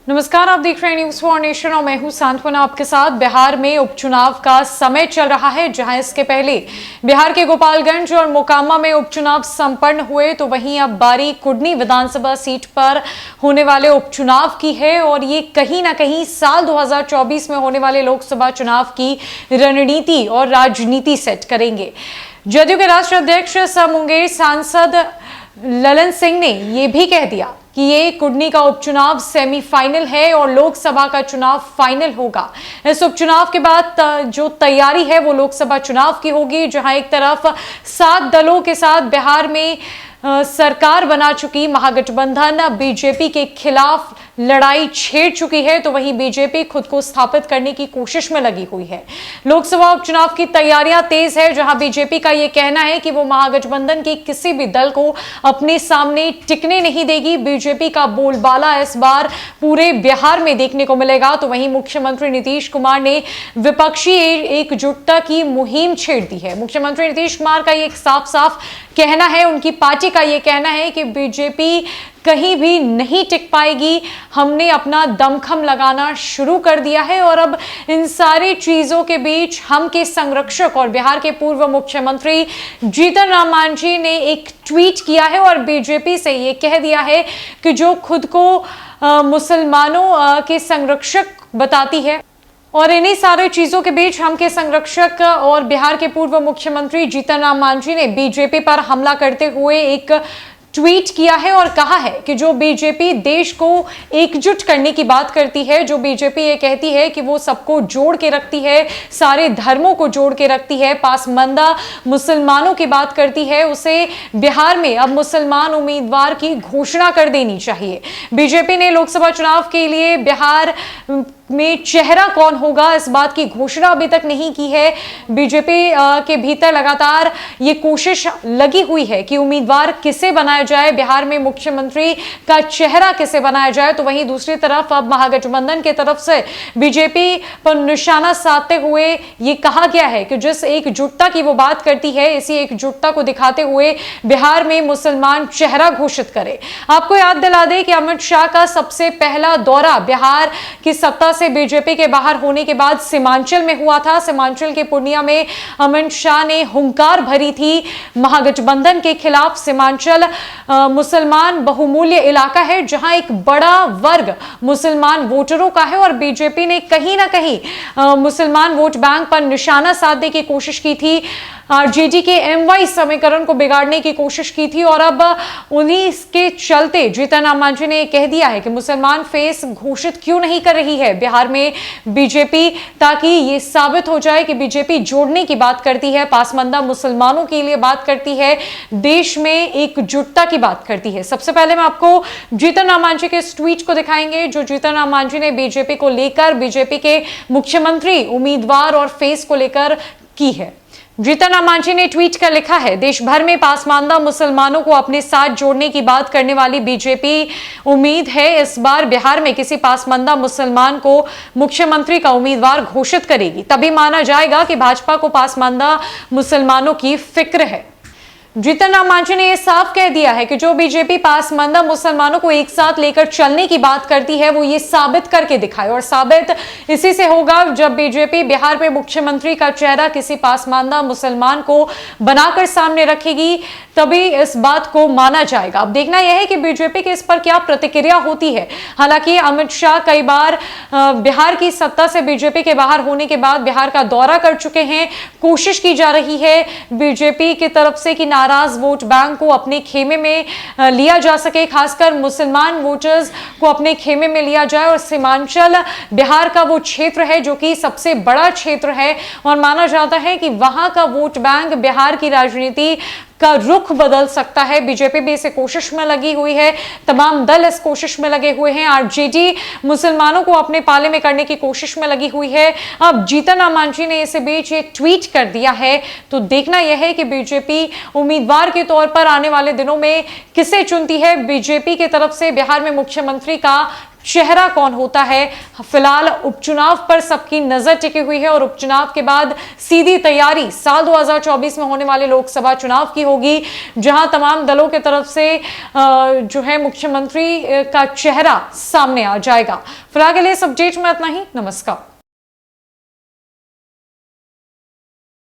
नमस्कार, आप देख रहे हैं न्यूज़ फॉर नेशन और मैं हूं सांत्वना आपके साथ। बिहार में उपचुनाव का समय चल रहा है। जहां इसके पहले बिहार के गोपालगंज और मोकामा में उपचुनाव संपन्न हुए, तो वहीं अब बारी कुडनी विधानसभा सीट पर होने वाले उपचुनाव की है और ये कहीं ना कहीं साल 2024 में होने वाले लोकसभा चुनाव की रणनीति और राजनीति सेट करेंगे। जदयू के राष्ट्रीय अध्यक्ष सह मुंगेर सांसद ललन सिंह ने यह भी कह दिया कि ये कुडनी का उपचुनाव सेमीफाइनल है और लोकसभा का चुनाव फाइनल होगा। इस उपचुनाव के बाद जो तैयारी है वो लोकसभा चुनाव की होगी, जहां एक तरफ 7 दलों के साथ बिहार में सरकार बना चुकी महागठबंधन बीजेपी के खिलाफ लड़ाई छेड़ चुकी है, तो वहीं बीजेपी खुद को स्थापित करने की कोशिश में लगी हुई है। लोकसभा उपचुनाव की तैयारियां तेज है, जहां बीजेपी का यह कहना है कि वो महागठबंधन के किसी भी दल को अपने सामने टिकने नहीं देगी। बीजेपी का बोलबाला इस बार पूरे बिहार में देखने को मिलेगा। तो वहीं मुख्यमंत्री नीतीश कुमार ने विपक्षी एकजुटता की मुहिम छेड़ दी है। मुख्यमंत्री नीतीश कुमार का ये साफ साफ कहना है, उनकी पार्टी का यह कहना है कि बीजेपी कहीं भी नहीं टिक पाएगी। हमने अपना दमखम लगाना शुरू कर दिया है और अब इन सारी चीजों के बीच हम के संरक्षक और बिहार के पूर्व मुख्यमंत्री जीतन राम मांझी ने एक ट्वीट किया है और बीजेपी से ये कह दिया है कि जो खुद को मुसलमानों के संरक्षक बताती है, और इन्हीं सारे चीजों के बीच हम के संरक्षक और बिहार के पूर्व मुख्यमंत्री जीतन राम मांझी ने बीजेपी पर हमला करते हुए एक ट्वीट किया है और कहा है कि जो बीजेपी देश को एकजुट करने की बात करती है, जो बीजेपी ये कहती है कि वो सबको जोड़ के रखती है, सारे धर्मों को जोड़ के रखती है, पासमंदा मुसलमानों की बात करती है, उसे बिहार में अब मुसलमान उम्मीदवार की घोषणा कर देनी चाहिए। बीजेपी ने लोकसभा चुनाव के लिए बिहार में चेहरा कौन होगा इस बात की घोषणा अभी तक नहीं की है। बीजेपी के भीतर लगातार ये कोशिश लगी हुई है कि उम्मीदवार किसे बनाया जाए, बिहार में मुख्यमंत्री का चेहरा किसे बनाया जाए। तो वहीं दूसरी तरफ अब महागठबंधन की तरफ से बीजेपी पर निशाना साधते हुए ये कहा गया है कि जिस एकजुटता की वो बात करती है, इसी एकजुटता को दिखाते हुए बिहार में मुसलमान चेहरा घोषित करे। आपको याद दिला दें कि अमित शाह का सबसे पहला दौरा बिहार की सत्ता से बीजेपी के बाहर होने के बाद सीमांचल में हुआ था। सीमांचल के पूर्णिया में अमित शाह ने हुंकार भरी थी महागठबंधन के खिलाफ। सीमांचल मुसलमान बहुमूल्य इलाका है, जहां एक बड़ा वर्ग मुसलमान वोटरों का है और बीजेपी ने कहीं ना कहीं मुसलमान वोट बैंक पर निशाना साधने की कोशिश की थी। आरजेडी के एमवाई समीकरण को बिगाड़ने की कोशिश की थी और अब उन्हीं के चलते जीतन राम मांझी ने कह दिया है कि मुसलमान फेस घोषित क्यों नहीं कर रही है बिहार में बीजेपी, ताकि ये साबित हो जाए कि बीजेपी जोड़ने की बात करती है, पासमंदा मुसलमानों के लिए बात करती है, देश में एकजुटता की बात करती है। सबसे पहले मैं आपको जीतन राम मांझी के इस ट्वीट को दिखाएंगे जो जीतन राम मांझी ने बीजेपी को लेकर, बीजेपी के मुख्यमंत्री उम्मीदवार और फेस को लेकर की है। जीतन राम मांझी ने ट्वीट कर लिखा है, देश भर में पासमानदा मुसलमानों को अपने साथ जोड़ने की बात करने वाली बीजेपी उम्मीद है इस बार बिहार में किसी पासमानदा मुसलमान को मुख्यमंत्री का उम्मीदवार घोषित करेगी, तभी माना जाएगा कि भाजपा को पासमानदा मुसलमानों की फिक्र है। जीतन राम मांझी ने यह साफ कह दिया है कि जो बीजेपी पासमानदा मुसलमानों को एक साथ लेकर चलने की बात करती है वो ये साबित करके दिखाए, और साबित इसी से होगा जब बीजेपी बिहार में मुख्यमंत्री का चेहरा किसी पासमानदा मुसलमान को बनाकर सामने रखेगी, तभी इस बात को माना जाएगा। अब देखना यह है कि बीजेपी के इस पर क्या प्रतिक्रिया होती है। हालांकि अमित शाह कई बार बिहार की सत्ता से बीजेपी के बाहर होने के बाद बिहार का दौरा कर चुके हैं। कोशिश की जा रही है बीजेपी की तरफ से कि नाराज वोट बैंक को अपने खेमे में लिया जा सके, खासकर मुसलमान वोटर्स को अपने खेमे में लिया जाए। और सीमांचल बिहार का वो क्षेत्र है जो कि सबसे बड़ा क्षेत्र है और माना जाता है कि वहां का वोट बैंक बिहार की राजनीति का रुख बदल सकता है। बीजेपी भी इस कोशिश में लगी हुई है, तमाम दल इस कोशिश में लगे हुए हैं। आरजेडी मुसलमानों को अपने पाले में करने की कोशिश में लगी हुई है। अब जीतन राम मांझी ने इस बीच एक ट्वीट कर दिया है, तो देखना यह है कि बीजेपी उम्मीदवार के तौर पर आने वाले दिनों में किसे चुनती है। बीजेपी की तरफ से बिहार में मुख्यमंत्री का चेहरा कौन होता है। फिलहाल उपचुनाव पर सबकी नजर टिकी हुई है और उपचुनाव के बाद सीधी तैयारी साल 2024 में होने वाले लोकसभा चुनाव की होगी, जहां तमाम दलों की तरफ से जो है मुख्यमंत्री का चेहरा सामने आ जाएगा। फिलहाल के लिए इस अपडेट में इतना ही। नमस्कार।